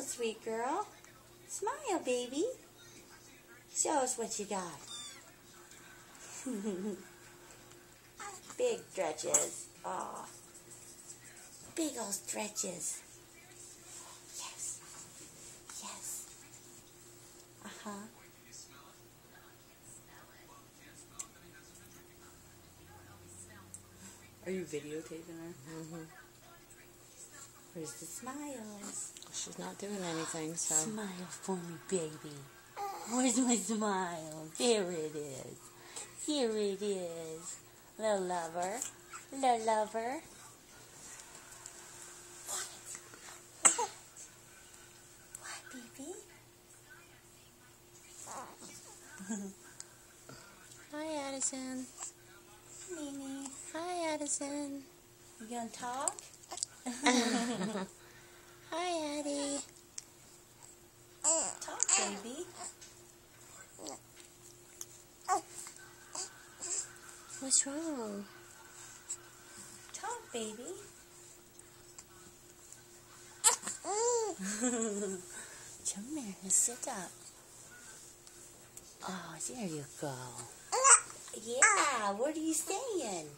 sweet girl. Smile, baby. Show us what you got. Big stretches. Aw. Big old stretches. Yes. Yes. Uh-huh. Are you videotaping her? Mm-hmm. Where's the smiles? She's not doing anything, so... Smile for me, baby. Where's my smile? There it is. Here it is. Little lover. Little lover. What, baby? Hi, Addison. Mimi. Hi, Addison. You gonna talk? Hi, Addie. Talk, baby. What's wrong? Talk, baby. Come here, sit up. Oh, there you go. Yeah, what are you saying?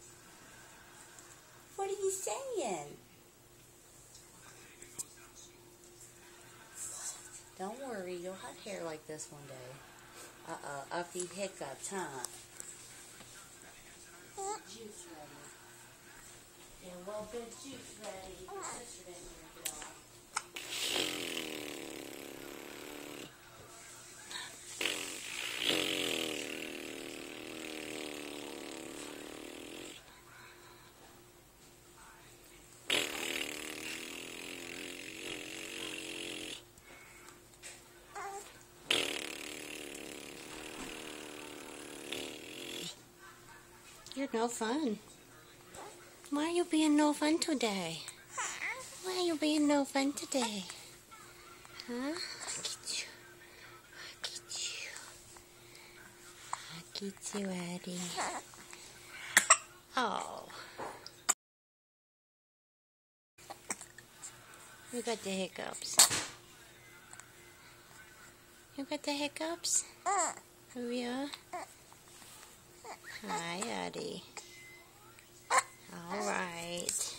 What are you saying? Don't worry, you'll have hair like this one day. Uh-oh, uppy hiccups, huh? Juice ready. Yeah, well, good juice ready. Your sister didn't drink it all. You're no fun. Why are you being no fun today? Why are you being no fun today? Huh? Look at you. Look at you. Look at you, Addie. Oh. You got the hiccups. You got the hiccups? Oh, yeah? Hi, Addie. All right.